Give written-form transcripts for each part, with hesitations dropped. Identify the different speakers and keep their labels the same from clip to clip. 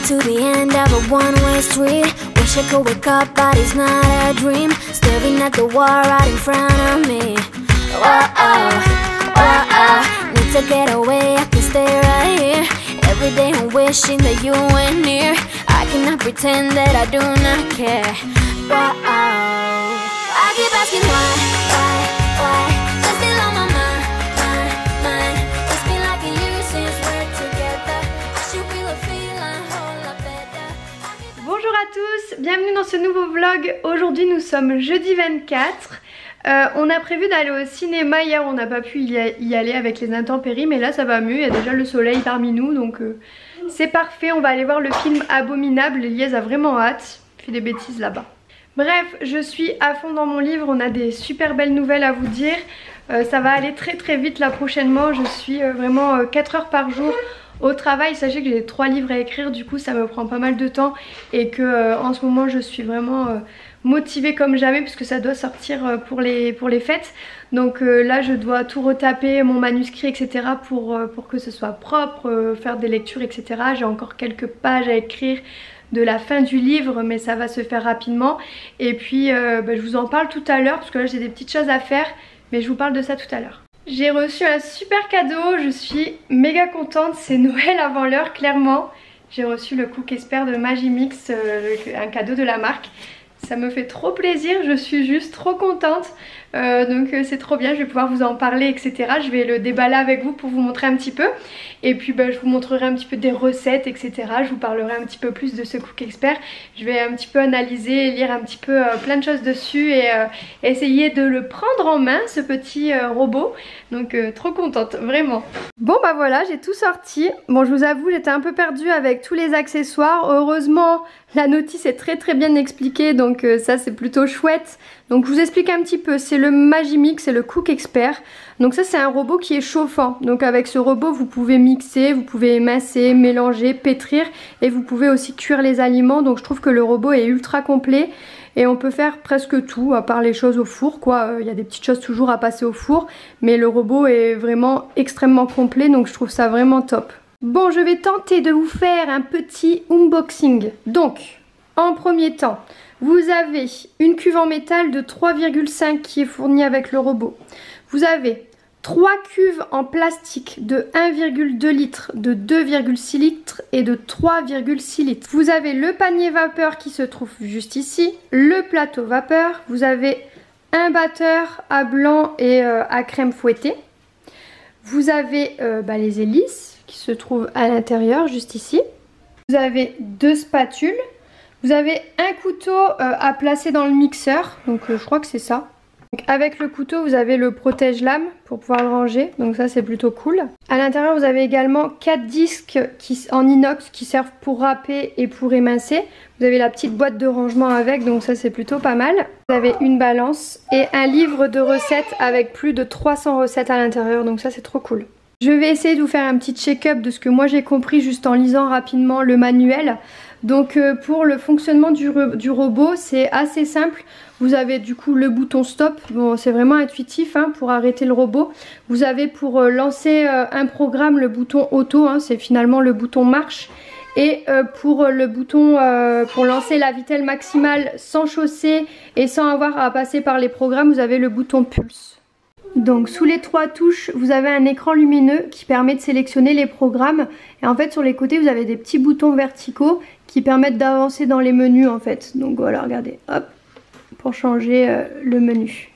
Speaker 1: to the end of a one-way street. Wish I could wake up, but it's not a dream. Staring at the wall right in front of me. Need to get away, I can stay right here. Every day I'm wishing that you were near. I cannot pretend that I do not care. I keep asking why? You're still on my mind. It's been like a year since we're together. I should feel a feeling whole lot better.
Speaker 2: Bonjour à tous, bienvenue dans ce nouveau vlog. Aujourd'hui nous sommes jeudi 24. On a prévu d'aller au cinéma hier, on n'a pas pu y aller avec les intempéries, mais là ça va mieux, il y a déjà le soleil parmi nous, donc c'est parfait. On va aller voir le film Abominable, Elias a vraiment hâte, il fait des bêtises là-bas. Bref, je suis à fond dans mon livre, on a des super belles nouvelles à vous dire. Ça va aller très vite là prochainement, je suis vraiment 4 heures par jour au travail. Sachez que j'ai 3 livres à écrire, du coup ça me prend pas mal de temps et que en ce moment je suis vraiment motivée comme jamais puisque ça doit sortir pour les fêtes. Donc là je dois tout retaper, mon manuscrit etc. pour que ce soit propre, faire des lectures etc. J'ai encore quelques pages à écrire de la fin du livre, mais ça va se faire rapidement. Et puis je vous en parle tout à l'heure parce que là j'ai des petites choses à faire, mais je vous parle de ça tout à l'heure. J'ai reçu un super cadeau, je suis méga contente, c'est Noël avant l'heure clairement. J'ai reçu le Cook Expert de Magimix, un cadeau de la marque. Ça me fait trop plaisir, je suis juste trop contente. Donc c'est trop bien, je vais pouvoir vous en parler etc. Je vais le déballer avec vous pour vous montrer un petit peu. Et puis je vous montrerai un petit peu des recettes etc. Je vous parlerai un petit peu plus de ce Cook Expert. Je vais un petit peu analyser, lire un petit peu plein de choses dessus et essayer de le prendre en main, ce petit robot. Donc trop contente, vraiment. Bon bah voilà, j'ai tout sorti. Bon, je vous avoue, j'étais un peu perdue avec tous les accessoires. Heureusement, la notice est très bien expliquée, donc ça c'est plutôt chouette. Donc je vous explique un petit peu, c'est le Magimix, c'est le Cook Expert. Donc ça c'est un robot qui est chauffant. Donc avec ce robot vous pouvez mixer, vous pouvez émincer, mélanger, pétrir et vous pouvez aussi cuire les aliments. Donc je trouve que le robot est ultra complet et on peut faire presque tout à part les choses au four quoi. Il y a des petites choses toujours à passer au four, mais le robot est vraiment extrêmement complet, donc je trouve ça vraiment top. Bon, je vais tenter de vous faire un petit unboxing. Donc, en premier temps, vous avez une cuve en métal de 3,5 qui est fournie avec le robot. Vous avez 3 cuves en plastique de 1,2 litres, de 2,6 litres et de 3,6 litres. Vous avez le panier vapeur qui se trouve juste ici, le plateau vapeur. Vous avez un batteur à blanc et à crème fouettée. Vous avez les hélices qui se trouvent à l'intérieur, juste ici. Vous avez 2 spatules. Vous avez un couteau à placer dans le mixeur, donc je crois que c'est ça. Donc, avec le couteau, vous avez le protège-lame pour pouvoir le ranger, donc ça c'est plutôt cool. À l'intérieur, vous avez également 4 disques en inox qui servent pour râper et pour émincer. Vous avez la petite boîte de rangement avec, donc ça c'est plutôt pas mal. Vous avez une balance et un livre de recettes avec plus de 300 recettes à l'intérieur, donc ça c'est trop cool. Je vais essayer de vous faire un petit check-up de ce que moi j'ai compris juste en lisant rapidement le manuel. Donc pour le fonctionnement du robot, c'est assez simple. Vous avez du coup le bouton stop, bon c'est vraiment intuitif hein, pour arrêter le robot. Vous avez pour lancer un programme le bouton auto, hein, c'est finalement le bouton marche. Et pour le bouton pour lancer la vitesse maximale sans chausser et sans avoir à passer par les programmes, vous avez le bouton pulse. Donc sous les 3 touches, vous avez un écran lumineux qui permet de sélectionner les programmes. Et en fait sur les côtés, vous avez des petits boutons verticaux qui permettent d'avancer dans les menus en fait. Donc voilà, regardez, hop, pour changer le menu.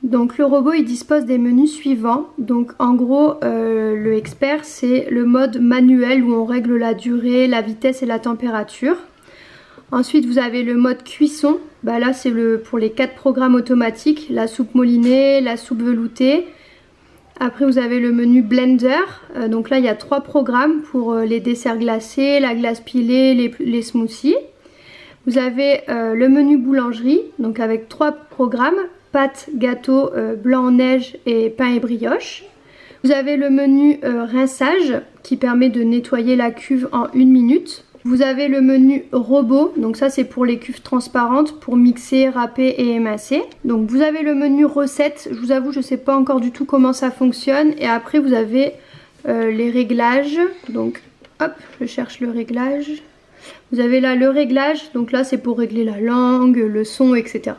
Speaker 2: Donc le robot il dispose des menus suivants. Donc en gros le expert c'est le mode manuel où on règle la durée, la vitesse et la température. Ensuite vous avez le mode cuisson, là c'est pour les 4 programmes automatiques, la soupe moulinée, la soupe veloutée. Après vous avez le menu blender, donc là il y a 3 programmes pour les desserts glacés, la glace pilée, les smoothies. Vous avez le menu boulangerie, donc avec 3 programmes, pâtes, gâteaux, blanc neige et pain et brioche. Vous avez le menu rinçage qui permet de nettoyer la cuve en 1 minute. Vous avez le menu robot, donc ça c'est pour les cuves transparentes, pour mixer, râper et émincer. Donc vous avez le menu recettes, je vous avoue je ne sais pas encore du tout comment ça fonctionne. Et après vous avez les réglages, donc Hop, je cherche le réglage. Vous avez là le réglage, donc là c'est pour régler la langue, le son, etc.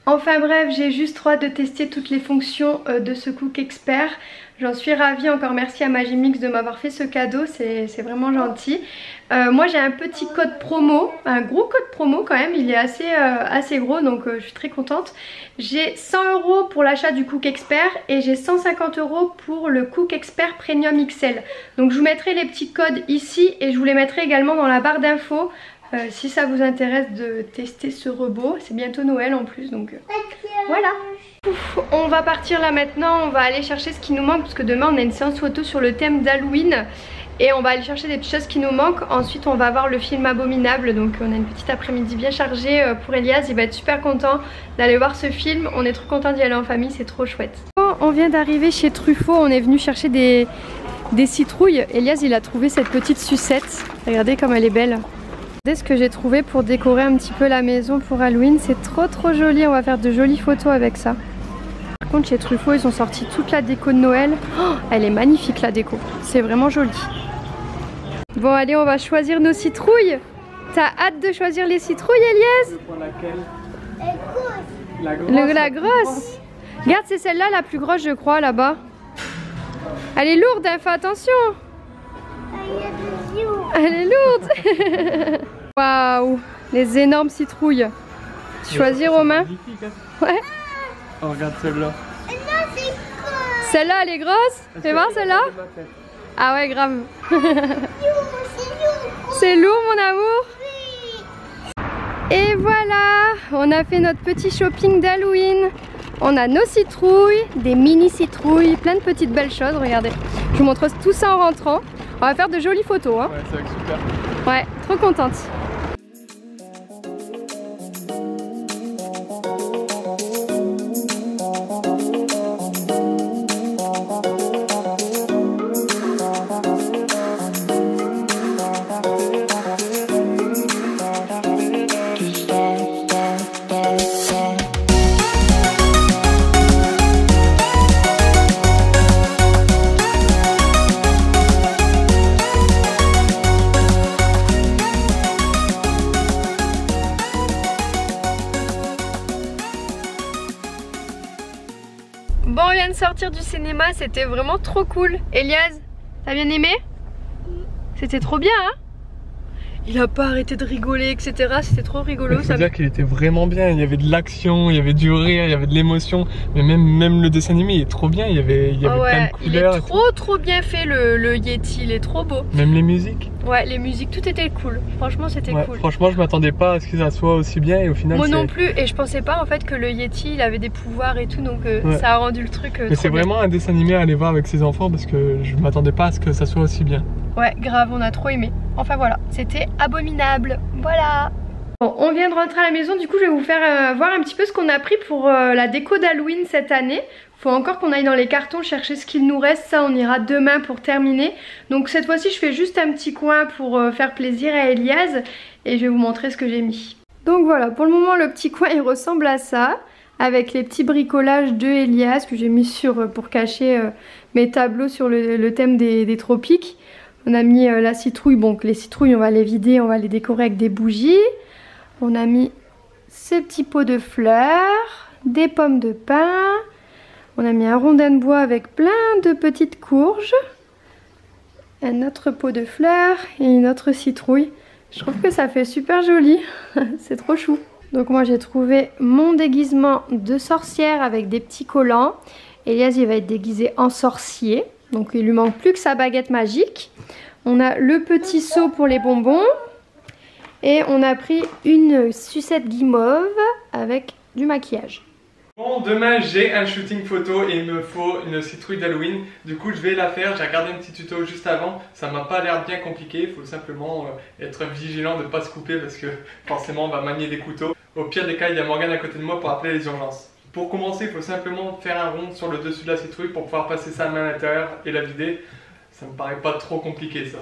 Speaker 2: Enfin bref, j'ai juste trop hâte de tester toutes les fonctions de ce Cook Expert. J'en suis ravie, encore merci à Magimix de m'avoir fait ce cadeau, c'est vraiment gentil. Moi j'ai un petit code promo, un gros code promo quand même, il est assez gros donc je suis très contente. J'ai 100 € pour l'achat du Cook Expert et j'ai 150 € pour le Cook Expert Premium XL. Donc je vous mettrai les petits codes ici et je vous les mettrai également dans la barre d'infos. Si ça vous intéresse de tester ce robot, c'est bientôt Noël en plus donc voilà. Ouf, on va partir là maintenant, on va aller chercher ce qui nous manque parce que demain on a une séance photo sur le thème d'Halloween et on va aller chercher des petites choses qui nous manquent. Ensuite on va voir le film Abominable, donc on a une petite après-midi bien chargée pour Elias, il va être super content d'aller voir ce film, on est trop content d'y aller en famille, c'est trop chouette. On vient d'arriver chez Truffaut, on est venu chercher des citrouilles. Elias il a trouvé cette petite sucette, regardez comme elle est belle. Regardez ce que j'ai trouvé pour décorer un petit peu la maison pour Halloween, c'est trop joli, on va faire de jolies photos avec ça. Par contre chez Truffaut ils ont sorti toute la déco de Noël, oh, elle est magnifique la déco, c'est vraiment joli. Bon allez, on va choisir nos citrouilles. T'as hâte de choisir les citrouilles Elias?
Speaker 3: Pour laquelle?
Speaker 2: La grosse. Regarde, c'est celle-là la plus grosse je crois là-bas. Elle est lourde, hein, fais attention. Elle est lourde. Waouh, les énormes citrouilles. Choisir aux mains. Ouais.
Speaker 3: Oh, regarde celle-là.
Speaker 2: Celle-là elle est grosse. Fais voir celle-là. Ah ouais, grave. C'est lourd mon amour. Et voilà, on a fait notre petit shopping d'Halloween. On a nos citrouilles, des mini citrouilles, plein de petites belles choses, regardez. Je vous montre tout ça en rentrant. On va faire de jolies photos. Hein.
Speaker 3: Ouais, ça va être super.
Speaker 2: Ouais, trop contente. Bon, on vient de sortir du cinéma, c'était vraiment trop cool. Elias, t'as bien aimé? C'était trop bien, hein? Il a pas arrêté de rigoler, etc. C'était trop rigolo.
Speaker 3: Il faut dire qu'il était vraiment bien. Il y avait de l'action, il y avait du rire, il y avait de l'émotion. Mais même le dessin animé, il est trop bien. Il y avait plein de couleurs.
Speaker 2: Il est trop bien fait le Yeti, il est trop beau.
Speaker 3: Même les musiques.
Speaker 2: Ouais, les musiques, tout était cool. Franchement, c'était cool.
Speaker 3: Franchement, je m'attendais pas à ce que ça soit aussi bien et au final.
Speaker 2: Moi non plus. Et je pensais pas en fait que le Yeti, il avait des pouvoirs et tout, donc ça a rendu le truc.
Speaker 3: Mais c'est vraiment un dessin animé à aller voir avec ses enfants parce que je m'attendais pas à ce que ça soit aussi bien.
Speaker 2: Ouais, grave, on a trop aimé. Enfin voilà, c'était abominable. Voilà. Bon, on vient de rentrer à la maison, du coup je vais vous faire voir un petit peu ce qu'on a pris pour la déco d'Halloween cette année. Faut encore qu'on aille dans les cartons chercher ce qu'il nous reste, ça on ira demain pour terminer. Donc cette fois-ci je fais juste un petit coin pour faire plaisir à Elias et je vais vous montrer ce que j'ai mis. Donc voilà, pour le moment le petit coin il ressemble à ça, avec les petits bricolages de Elias que j'ai mis pour cacher mes tableaux sur le thème des tropiques. On a mis la citrouille, bon les citrouilles on va les vider, on va les décorer avec des bougies. On a mis ces petits pots de fleurs, des pommes de pin. On a mis un rondin de bois avec plein de petites courges. Un autre pot de fleurs et une autre citrouille. Je trouve que ça fait super joli, c'est trop chou. Donc moi j'ai trouvé mon déguisement de sorcière avec des petits collants. Elias il va être déguisé en sorcier. Donc il lui manque plus que sa baguette magique. On a le petit seau pour les bonbons. Et on a pris une sucette guimauve avec du maquillage.
Speaker 3: Bon, demain j'ai un shooting photo et il me faut une citrouille d'Halloween. Du coup je vais la faire, j'ai regardé un petit tuto juste avant. Ça m'a pas l'air bien compliqué, il faut simplement être vigilant de ne pas se couper parce que forcément on va manier des couteaux. Au pire des cas il y a Morgane à côté de moi pour appeler les urgences. Pour commencer, il faut simplement faire un rond sur le dessus de la citrouille pour pouvoir passer sa main à l'intérieur et la vider. Ça me paraît pas trop compliqué ça.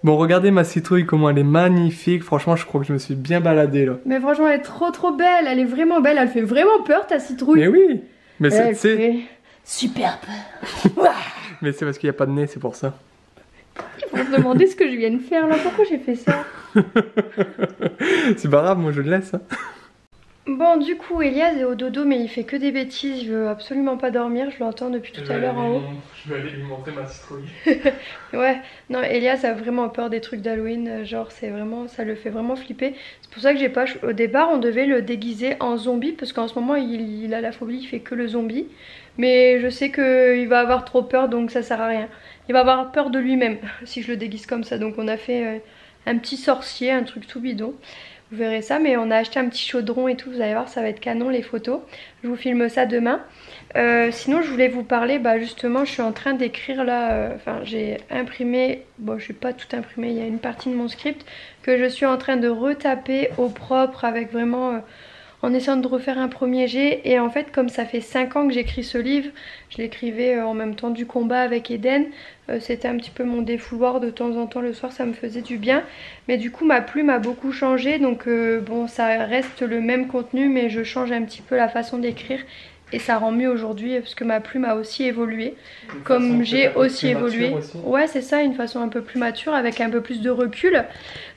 Speaker 3: Bon, regardez ma citrouille, comment elle est magnifique. Franchement, je crois que je me suis bien baladée là.
Speaker 2: Mais franchement, elle est trop belle. Elle est vraiment belle. Elle fait vraiment peur, ta citrouille.
Speaker 3: Mais oui. Mais
Speaker 2: Elle
Speaker 3: c'est
Speaker 2: fait super peur.
Speaker 3: mais c'est parce qu'il n'y a pas de nez, c'est pour ça.
Speaker 2: Vous me demandez ce que je viens de faire là. Pourquoi j'ai fait ça?
Speaker 3: C'est pas grave, moi je le laisse. Hein.
Speaker 2: Bon, du coup, Elias est au dodo, mais il fait que des bêtises. Il veut absolument pas dormir. Je l'entends depuis tout à l'heure en haut.
Speaker 3: Je vais aller lui montrer ma citrouille.
Speaker 2: Ouais, non, Elias a vraiment peur des trucs d'Halloween. Genre, c'est vraiment, ça le fait vraiment flipper. C'est pour ça que j'ai pas. Au départ, on devait le déguiser en zombie parce qu'en ce moment, il a la phobie, il fait que le zombie. Mais je sais qu'il va avoir trop peur, donc ça sert à rien. Il va avoir peur de lui-même si je le déguise comme ça. Donc, on a fait un petit sorcier, un truc tout bidon. Vous verrez ça, mais on a acheté un petit chaudron et tout, vous allez voir, ça va être canon les photos. Je vous filme ça demain. Sinon, je voulais vous parler, bah justement, je suis en train d'écrire là, enfin j'ai imprimé, bon je n'ai pas tout imprimé, il y a une partie de mon script que je suis en train de retaper au propre avec vraiment... en essayant de refaire un premier jet. Et en fait, comme ça fait 5 ans que j'écris ce livre, je l'écrivais en même temps du combat avec Eden. C'était un petit peu mon défouloir de temps en temps le soir, ça me faisait du bien. Mais du coup, ma plume a beaucoup changé. Donc bon, ça reste le même contenu, mais je change un petit peu la façon d'écrire. Et ça rend mieux aujourd'hui parce que ma plume a aussi évolué. Comme j'ai aussi évolué. Aussi. Ouais, c'est ça, une façon un peu plus mature avec un peu plus de recul.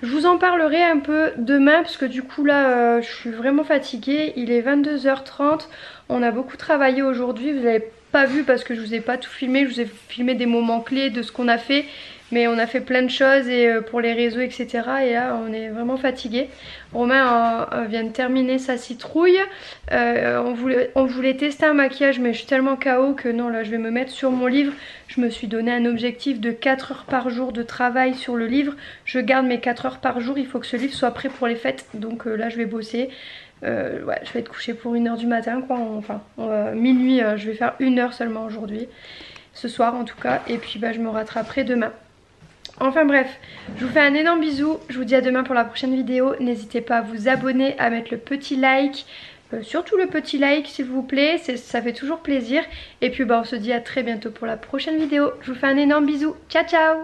Speaker 2: Je vous en parlerai un peu demain parce que du coup là, je suis vraiment fatiguée. Il est 22h30. On a beaucoup travaillé aujourd'hui. Vous n'avez pas vu parce que je vous ai pas tout filmé. Je vous ai filmé des moments clés de ce qu'on a fait. Mais on a fait plein de choses et pour les réseaux, etc. Et là, on est vraiment fatigué. Romain vient de terminer sa citrouille. On voulait tester un maquillage, mais je suis tellement KO que non, là, je vais me mettre sur mon livre. Je me suis donné un objectif de 4 heures par jour de travail sur le livre. Je garde mes 4 heures par jour. Il faut que ce livre soit prêt pour les fêtes. Donc là, je vais bosser. Ouais, je vais être couchée pour 1h du matin, quoi. Enfin, minuit, je vais faire 1 heure seulement aujourd'hui. Ce soir, en tout cas. Et puis, bah, je me rattraperai demain. Enfin bref, je vous fais un énorme bisou, je vous dis à demain pour la prochaine vidéo. N'hésitez pas à vous abonner, à mettre le petit like, surtout le petit like s'il vous plaît, ça fait toujours plaisir. Et puis bah, on se dit à très bientôt pour la prochaine vidéo. Je vous fais un énorme bisou, ciao ciao.